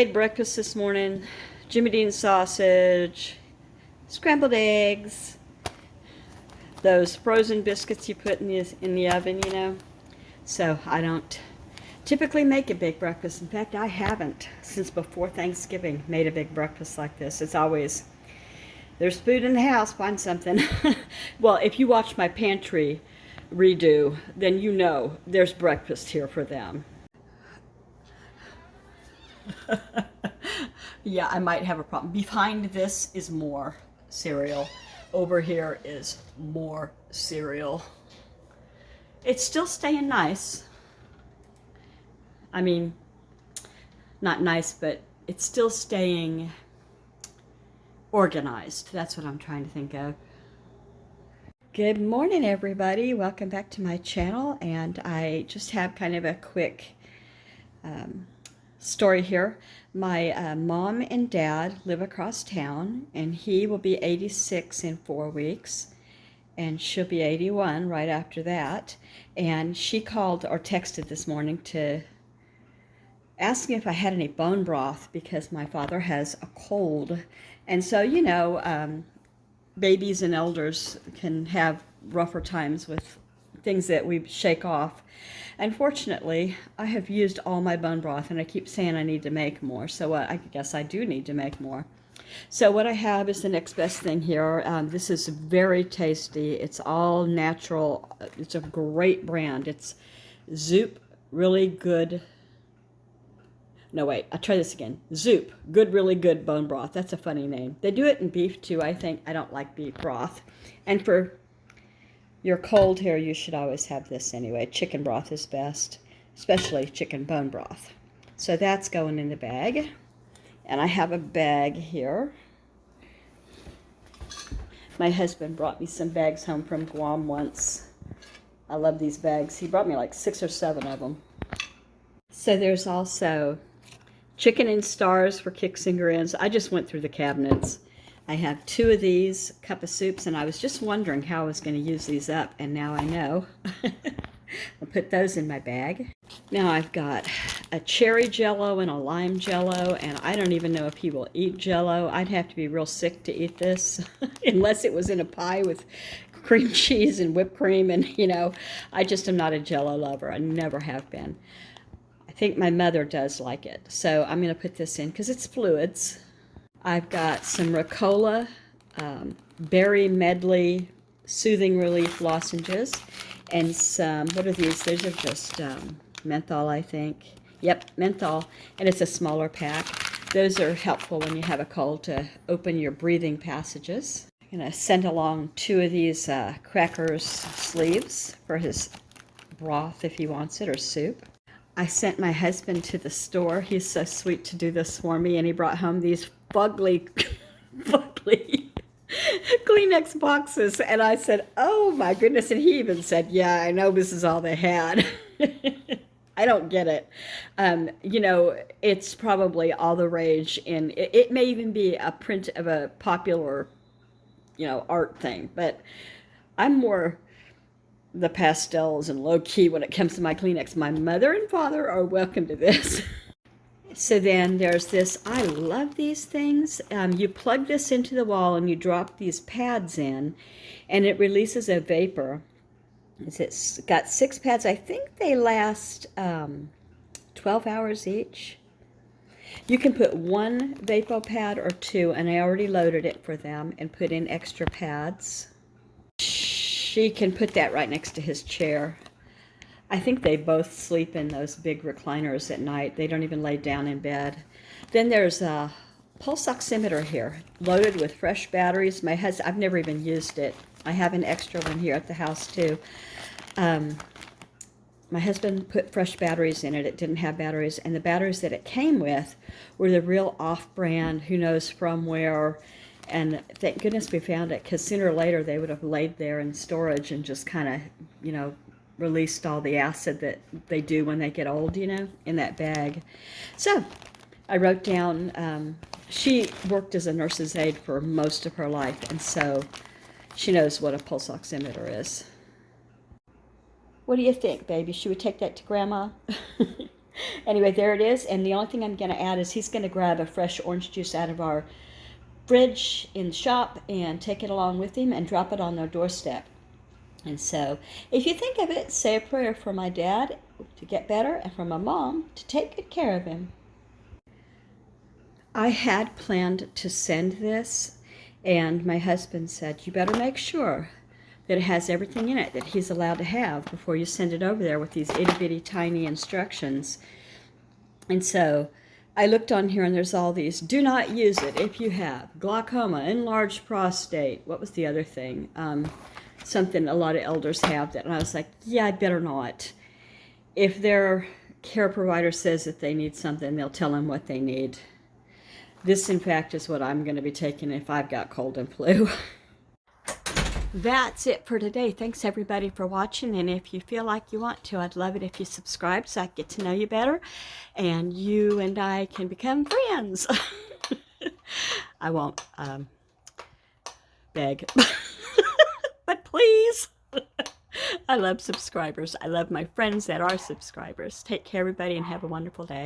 Made breakfast this morning. Jimmy Dean sausage, scrambled eggs, those frozen biscuits you put in the oven, you know. So I don't typically make a big breakfast. In fact, I haven't since before Thanksgiving made a big breakfast like this. It's always, there's food in the house, find something. Well, if you watch my pantry redo, then you know there's breakfast here for them. Yeah, I might have a problem. Behind this is more cereal. Over here is more cereal. It's still staying nice. I mean, not nice, but it's still staying organized. That's what I'm trying to think of. Good morning, everybody. Welcome back to my channel. And I just have kind of a quick story here. My mom and dad live across town, and he will be 86 in 4 weeks, and she'll be 81 right after that. And she called or texted this morning to ask me if I had any bone broth because my father has a cold. And so, you know, babies and elders can have rougher times with things that we shake off. Unfortunately, I have used all my bone broth, and I keep saying I need to make more, so I guess I do need to make more. So what I have is the next best thing here. This is very tasty. It's all natural. It's a great brand. It's Zoop Really Good. No, wait, I'll try this again. Zoop Good Really Good Bone Broth. That's a funny name. They do it in beef too, I think. I don't like beef broth. And for your cold here, you should always have this anyway. Chicken broth is best, especially chicken bone broth. So that's going in the bag. And I have a bag here. My husband brought me some bags home from Guam once. I love these bags. He brought me like 6 or 7 of them. So there's also chicken and stars for kicks and grins. I just went through the cabinets. I have 2 of these cup of soups, and I was just wondering how I was going to use these up, and now I know. I'll put those in my bag. Now I've got a cherry jello and a lime jello, and I don't even know if he will eat jello. I'd have to be real sick to eat this, unless it was in a pie with cream cheese and whipped cream, and you know, I just am not a jello lover. I never have been. I think my mother does like it, so I'm going to put this in because it's fluids. I've got some Ricola Berry Medley Soothing Relief lozenges, and some, what are these? These are just menthol, I think. Yep, menthol, and it's a smaller pack. Those are helpful when you have a cold to open your breathing passages. I'm going to send along 2 of these crackers sleeves for his broth if he wants it, or soup. I sent my husband to the store. He's so sweet to do this for me, and he brought home these fugly Kleenex boxes, and I said, oh my goodness, and he even said, yeah, I know this is all they had. I don't get it. You know, it's probably all the rage, and it may even be a print of a popular, you know, art thing, but I'm more the pastels and low-key when it comes to my Kleenex. My mother and father are welcome to this. So then there's this, I love these things. You plug this into the wall and you drop these pads in, and it releases a vapor. It's got 6 pads. I think they last 12 hours each. You can put 1 VapoPad or 2, and I already loaded it for them and put in extra pads. She can put that right next to his chair. I think they both sleep in those big recliners at night. They don't even lay down in bed. Then there's a pulse oximeter here, loaded with fresh batteries. I've never even used it. I have an extra one here at the house too. My husband put fresh batteries in it. It didn't have batteries, and the batteries that it came with were the real off-brand, who knows from where. And thank goodness we found it, because sooner or later they would have laid there in storage and just kind of, you know, released all the acid that they do when they get old, you know, in that bag. So I wrote down, she worked as a nurse's aide for most of her life, and so she knows what a pulse oximeter is. What do you think, baby? Should we take that to Grandma? Anyway, there it is. And the only thing I'm going to add is he's going to grab a fresh orange juice out of our fridge in the shop and take it along with him and drop it on their doorstep. And so, if you think of it, say a prayer for my dad to get better and for my mom to take good care of him. I had planned to send this, and my husband said, you better make sure that it has everything in it that he's allowed to have before you send it over there with these itty-bitty tiny instructions. And so I looked on here, and there's all these. Do not use it if you have glaucoma, enlarged prostate. What was the other thing? Something a lot of elders have that. And I was like, yeah, I better not. If their care provider says that they need something, they'll tell them what they need. This, in fact, is what I'm going to be taking if I've got cold and flu. That's it for today. Thanks, everybody, for watching. And if you feel like you want to, I'd love it if you subscribe so I get to know you better. And you and I can become friends. I won't beg. But please. I love subscribers. I love my friends that are subscribers. Take care, everybody, and have a wonderful day.